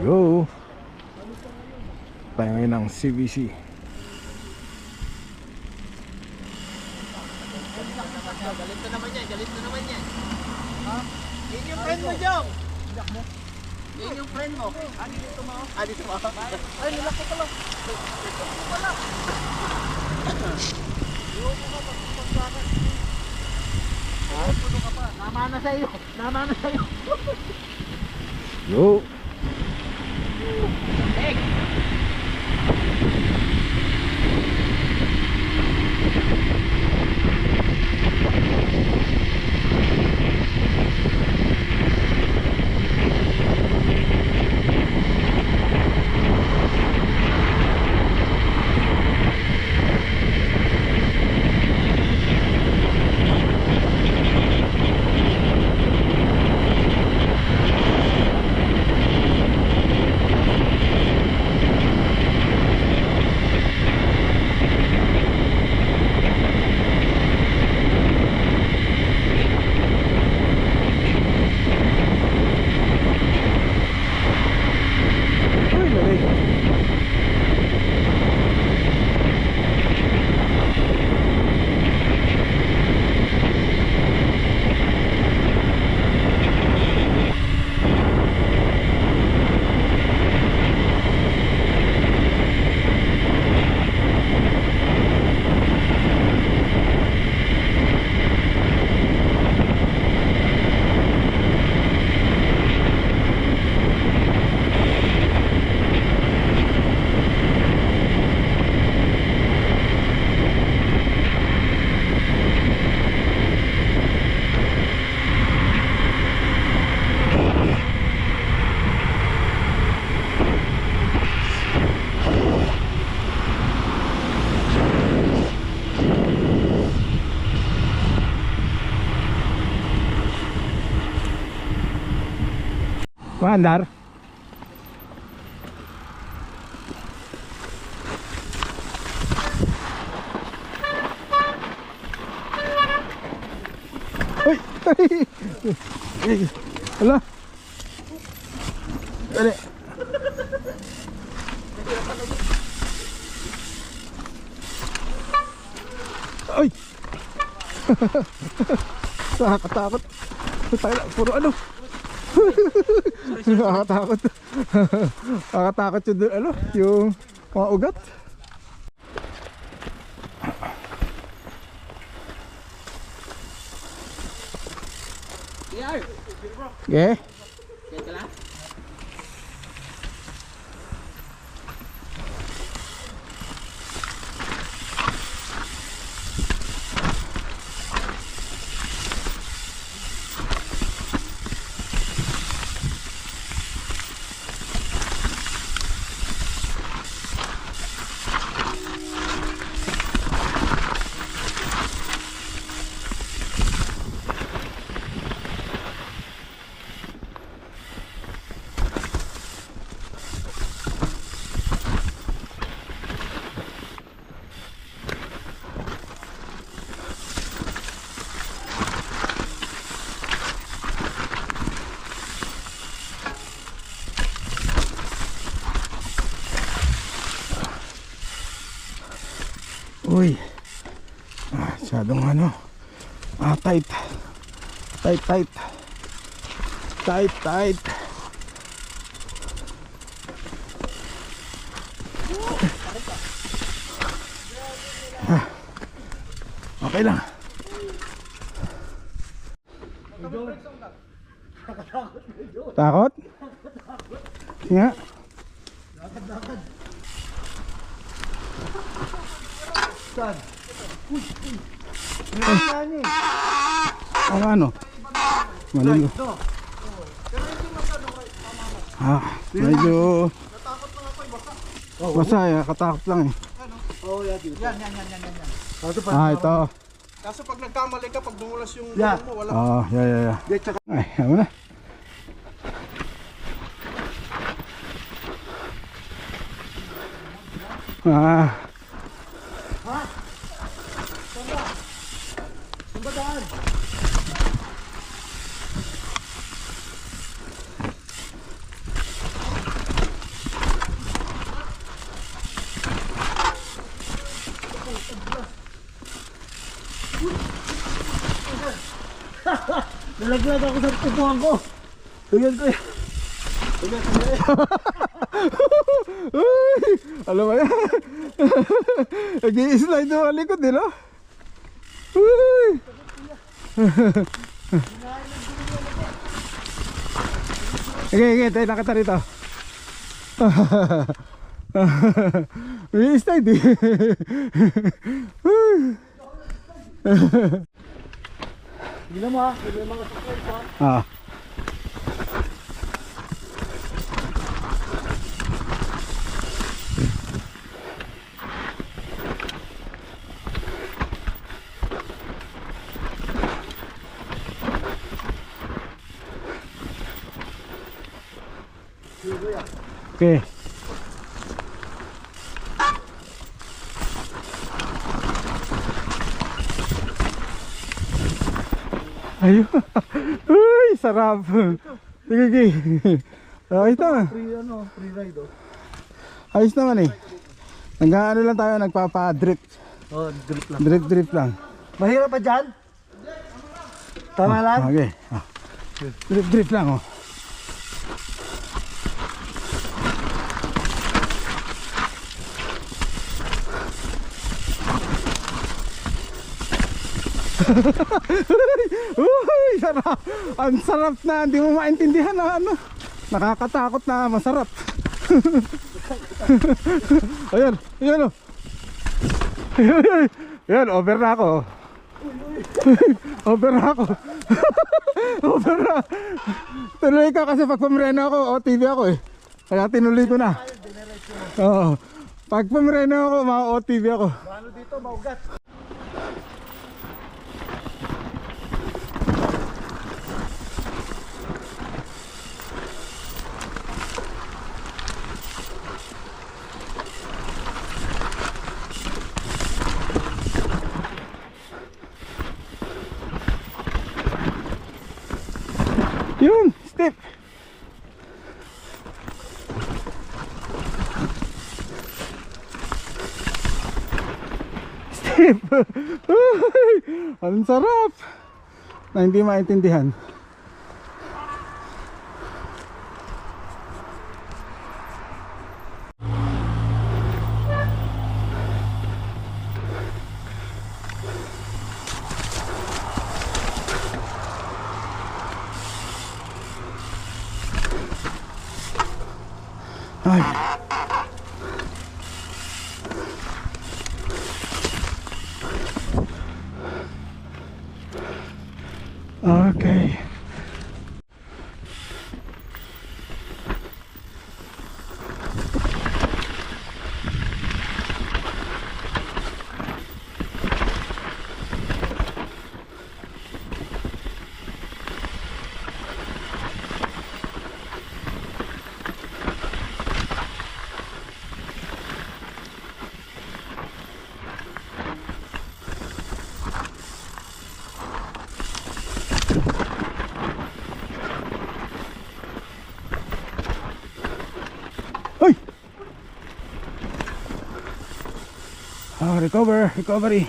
Yo! Tayo ngayon ng CBC. Galit na naman yan, galit na naman yan. Ha? Yan yung friend mo, Jong. Yan yung friend mo. Dito mo. Dito mo. Ay, nilak ko pala. Nilak ko pala. Ayoko ka, pagpagpakan. Puno ka pa. Nama na sa'yo. Nama na sa'yo. Yo! Hey! Uy, lamig. Maandar. Uy! Ay! Hala! Dali! Ay! Nakakatakot. Puro ano? Nakakatakot. Nakakatakot yung ano, yung mga ugat. PR! Okay. Kaya ka lang? Uy. Masyadong ano. Tight. Tight. Okay lang. Takot? Nga. Saan? Ang ano? Malilo. Medyo basa eh, katakot lang eh. Oh, yan. Ito. Kaso pag nagkamali ka, pag dumulas yung Yeah. mo, wala. Yeah. Yan, tsaka. Ay, ano na? Saan ba daan? Nalaglag ako sa upuan ko. Tingnan ko yan. Uy! Alam mo yan? Nag-i-slide na ang likod din, no? Uy! Okay, tayo nakita rito. May slide eh. Tingnan mo ha. Tingnan mga subscribe ha. Ah. Okay. Ayun. Uy, sarap. Sige, sige. Ayos naman. Free ride oh. Ayos naman eh. Nag-ano lang tayo, nagpapa-drift. Oh, drip lang. Drift lang. Mahirap pa dyan? Tama lang? Okay. Ah. Drift lang oh. Uy, sarap. Ang sarap na, hindi mo maintindihan na ano. Nakakatakot na masarap. Ayan, ayan oh. Ayan, over na ako. Over na ako. Over na. Tuloy ka kasi pag pamreno ako, OTV ako eh. Kaya tinuloy ko na. Oo. Pag pamreno ako, mga OTV ako. Ano dito, maugat. Yun, step. Step. Uy, ang sarap. Na hindi maintindihan. Ay. Okay. Uy! Oh, recovery.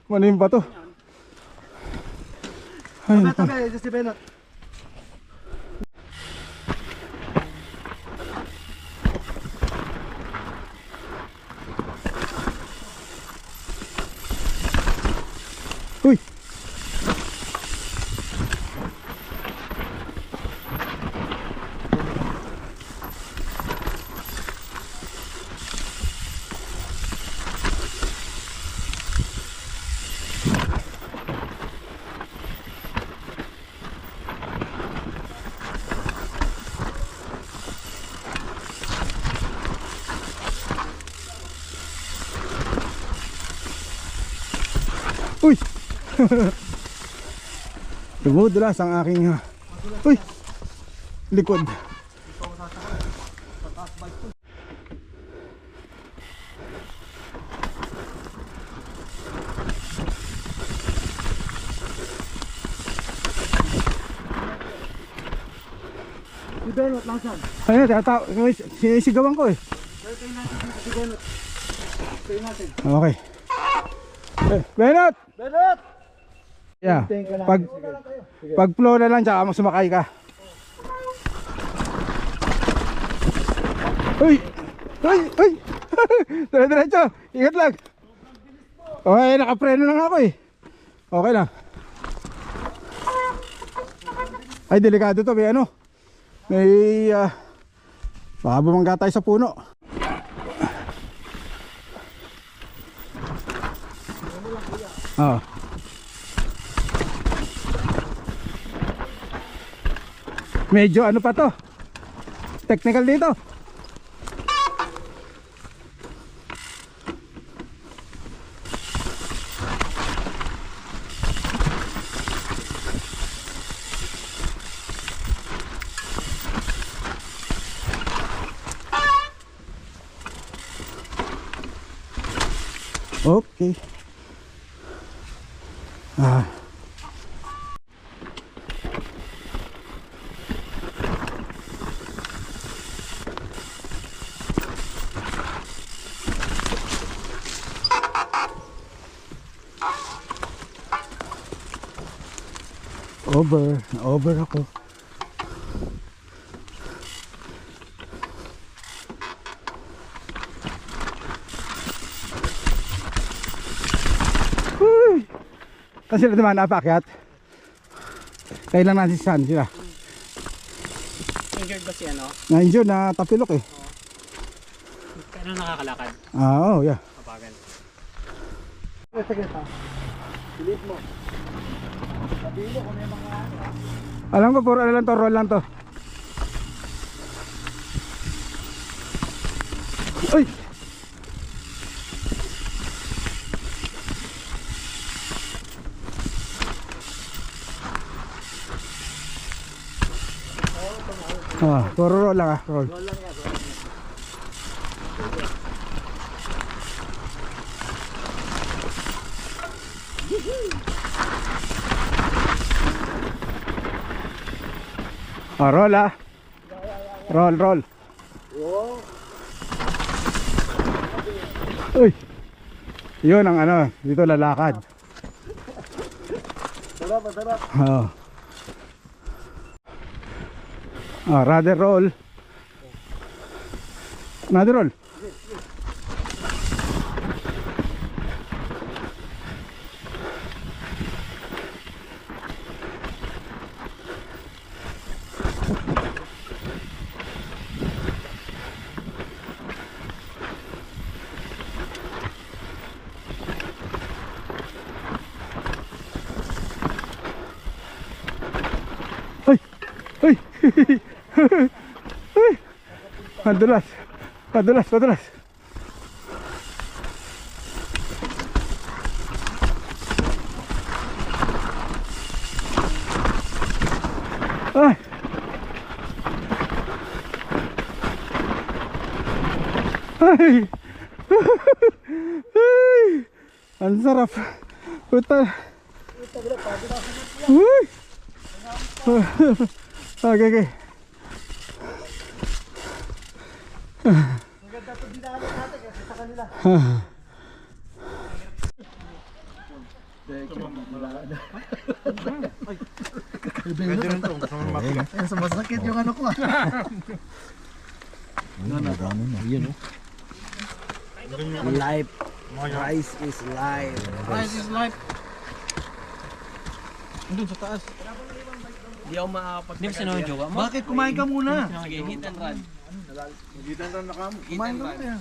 Manim ba to? Ay, Tabi, just si Benot. uy! Uy! Dumudulas ang aking uy! Likod. Benot, nasan? Ayun, sinisigawan ko eh. Okay. Benot! Benot! Yeah. Pag flow na lang, tsaka sumakay ka. Uy! Uy! Uy! Diretso! Ingat lang! Okay, nakapreno na nga ako eh. Okay lang. Ay, delikado to. May ano? May baka bumangga tayo sa puno. Oo. Medyo ano pa to? Technical dito. Okay. Over ako. Kasi sila naman napakyat. Kailan natin saan sila? Injured ba si ano? Na-injured na tapilok eh. Kailan nakakalakad? Oo, yeah. Kapagal. Alam ko puro ano lang to, roll lang to. Uy! Puro roll lang roll. Roll Roll. Uy. Yun ang ano, dito lalakad. Sarap. Rather roll. Another roll. Uy! Uy! Padulas! Ay! Ay! Ay! Ang sarap! Puta! Uy! Okay. Maganda ito dinaanan natin kasi sa kanila. Pwede rin to. Gusto mo mabigat. Sumasakit yung ano ko ah. Life. Rice is life. Rice is life. Doon sa taas. Hindi ako makakapag... Hindi mo sinunod jowa mo? Bakit? Kumain ka muna. Sige, hit and run. Magitan lang na kamo. Kumain ka muna.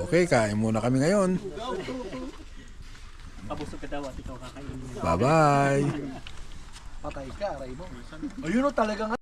Okay, kain muna kami ngayon. Kabusog ka daw at ikaw kakainin. Bye-bye! Patay ka, aray mo. Ayun o talagang